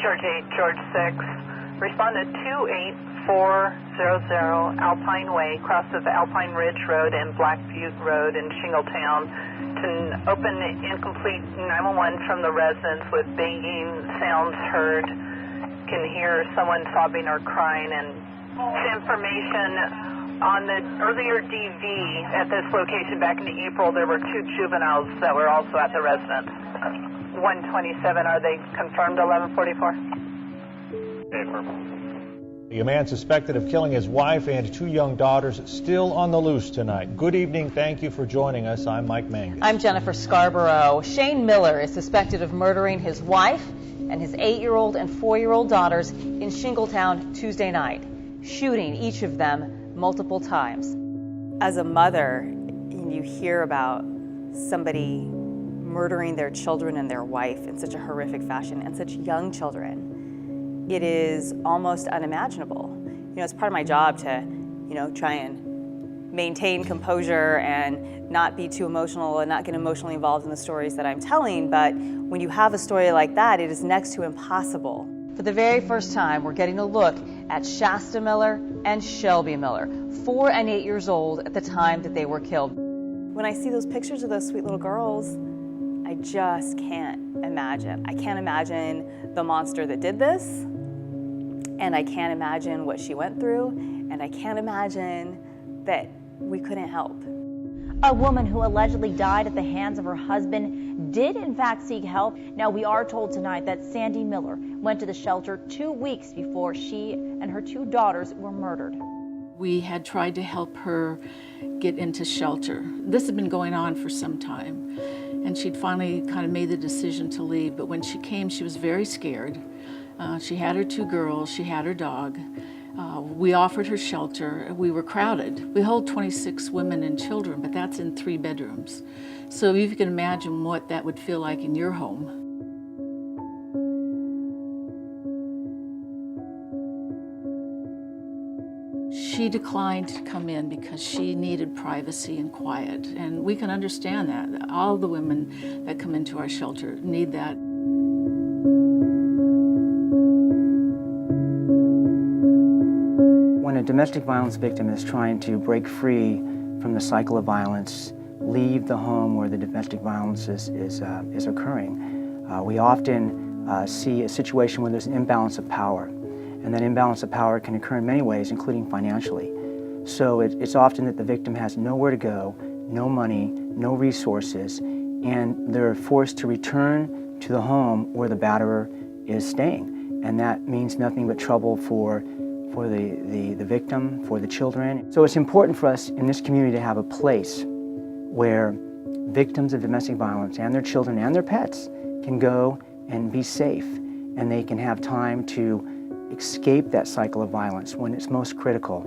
George 8, George 6. Respond to 28400 Alpine Way, cross of Alpine Ridge Road and Black Butte Road in Shingletown. To open incomplete 911 from the residents with banging sounds heard. Can hear someone sobbing or crying. And information on the earlier DV at this location back in April, there were 2 juveniles that were also at the residence. 127, are they confirmed 1144? A man suspected of killing his wife and 2 young daughters still on the loose tonight. Good evening. Thank you for joining us. I'm Mike Mangus. I'm Jennifer Scarborough. Shane Miller is suspected of murdering his wife and his 8-year-old and 4-year-old daughters in Shingletown Tuesday night, shooting each of them multiple times. As a mother, you hear about somebody murdering their children and their wife in such a horrific fashion, and such young children. It is almost unimaginable. You know, it's part of my job to, try and maintain composure and not be too emotional and not get emotionally involved in the stories that I'm telling, but when you have a story like that, it is next to impossible. For the very first time, we're getting a look at Shasta Miller and Shelby Miller, 4 and 8 years old at the time that they were killed. When I see those pictures of those sweet little girls, I just can't imagine. I can't imagine the monster that did this, and I can't imagine what she went through, and I can't imagine that we couldn't help. A woman who allegedly died at the hands of her husband did in fact seek help. Now, we are told tonight that Sandy Miller went to the shelter 2 weeks before she and her 2 daughters were murdered. We had tried to help her get into shelter. This had been going on for some time, and she'd finally kind of made the decision to leave. But when she came, she was very scared. She had her 2 girls, she had her dog. We offered her shelter. We were crowded. We hold 26 women and children, but that's in 3 bedrooms. So you can imagine what that would feel like in your home. She declined to come in because she needed privacy and quiet, and we can understand that. All the women that come into our shelter need that. When a domestic violence victim is trying to break free from the cycle of violence, leave the home where the domestic violence is occurring, we often see a situation where there's an imbalance of power. And that imbalance of power can occur in many ways, including financially. So it's often that the victim has nowhere to go, no money, no resources, and they're forced to return to the home where the batterer is staying. And that means nothing but trouble for the victim, for the children. So it's important for us in this community to have a place where victims of domestic violence and their children and their pets can go and be safe, and they can have time to escape that cycle of violence when it's most critical.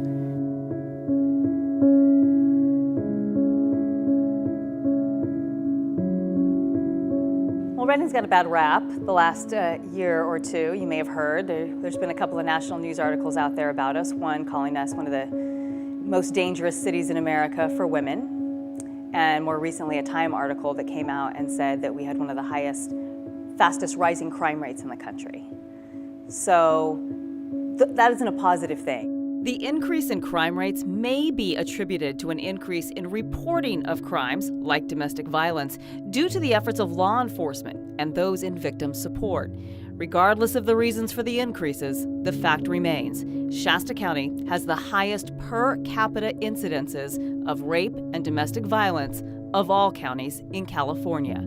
Well, Redding's got a bad rap the last year or two. You may have heard. There's been a couple of national news articles out there about us, one calling us one of the most dangerous cities in America for women, and more recently a Time article that came out and said that we had one of the fastest rising crime rates in the country. So that isn't a positive thing. The increase in crime rates may be attributed to an increase in reporting of crimes like domestic violence due to the efforts of law enforcement and those in victim support. Regardless of the reasons for the increases, the fact remains Shasta County has the highest per capita incidences of rape and domestic violence of all counties in California.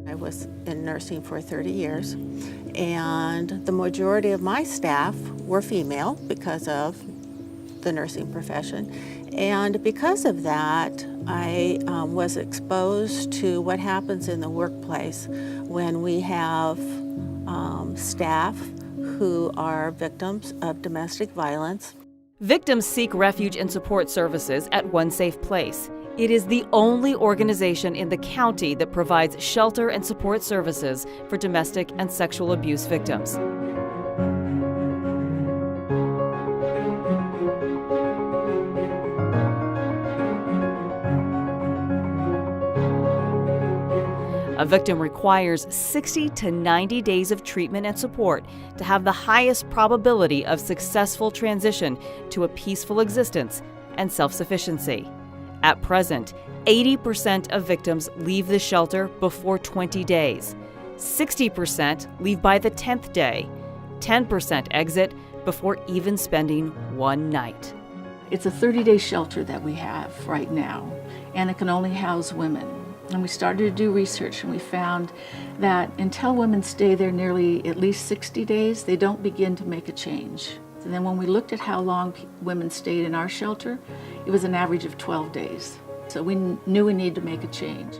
I was in nursing for 30 years, and the majority of my staff were female because of the nursing profession. And because of that, I was exposed to what happens in the workplace when we have staff who are victims of domestic violence. Victims seek refuge and support services at One Safe Place. It is the only organization in the county that provides shelter and support services for domestic and sexual abuse victims. A A victim requires 60 to 90 days of treatment and support to have the highest probability of successful transition to a peaceful existence and self-sufficiency. At present, 80% of victims leave the shelter before 20 days. 60% leave by the 10th day. 10% exit before even spending one night. It's a 30-day shelter that we have right now, and it can only house women. And we started to do research, and we found that until women stay there nearly at least 60 days, they don't begin to make a change. And then when we looked at how long women stayed in our shelter, it was an average of 12 days. So we knew we needed to make a change.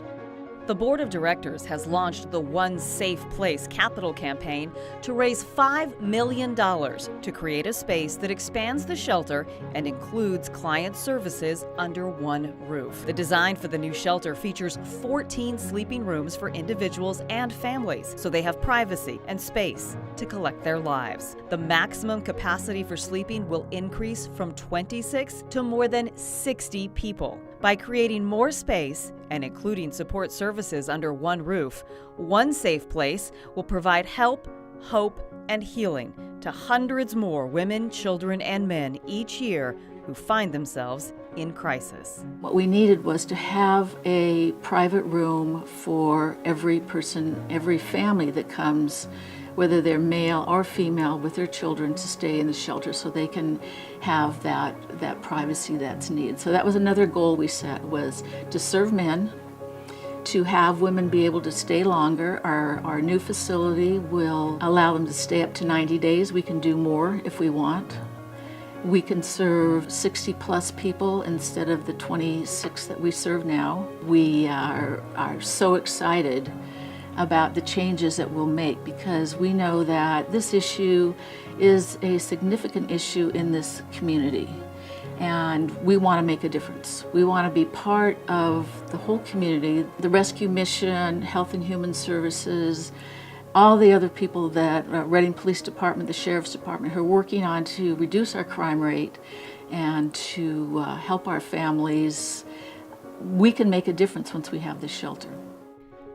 The Board of Directors has launched the One Safe Place capital campaign to raise $5 million to create a space that expands the shelter and includes client services under one roof. The design for the new shelter features 14 sleeping rooms for individuals and families, so they have privacy and space to collect their lives. The maximum capacity for sleeping will increase from 26 to more than 60 people. By creating more space and including support services under one roof, One Safe Place will provide help, hope, and healing to hundreds more women, children, and men each year who find themselves in crisis. What we needed was to have a private room for every person, every family that comes, whether they're male or female, with their children, to stay in the shelter so they can have that privacy that's needed. So that was another goal we set, was to serve men, to have women be able to stay longer. Our new facility will allow them to stay up to 90 days. We can do more if we want. We can serve 60 plus people instead of the 26 that we serve now. We are so excited about the changes that we'll make, because we know that this issue is a significant issue in this community, and we want to make a difference. We want to be part of the whole community, the rescue mission, Health and Human Services, all the other people that Reading Police Department, the Sheriff's Department, who are working on to reduce our crime rate and to help our families. We can make a difference once we have this shelter.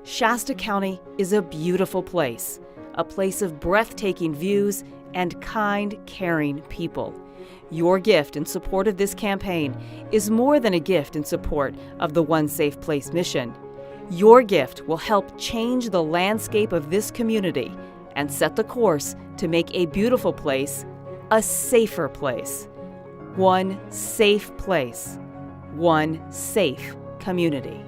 Shasta County is a beautiful place of breathtaking views and kind, caring people. Your gift in support of this campaign is more than a gift in support of the One Safe Place mission. Your gift will help change the landscape of this community and set the course to make a beautiful place a safer place. One safe place. One safe community.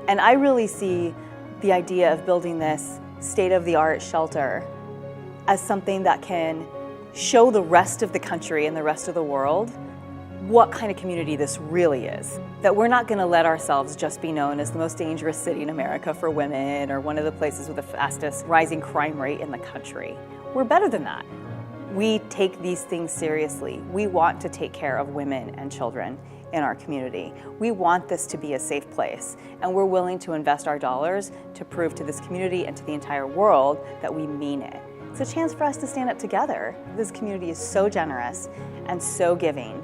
And I really see the idea of building this state-of-the-art shelter as something that can show the rest of the country and the rest of the world what kind of community this really is. That we're not going to let ourselves just be known as the most dangerous city in America for women, or one of the places with the fastest rising crime rate in the country. We're better than that. We take these things seriously. We want to take care of women and children in our community. We want this to be a safe place, and we're willing to invest our dollars to prove to this community and to the entire world that we mean it. It's a chance for us to stand up together. This community is so generous and so giving,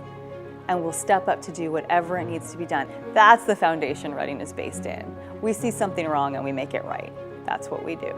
and we'll step up to do whatever it needs to be done. That's the foundation Reading is based in. We see something wrong and we make it right. That's what we do.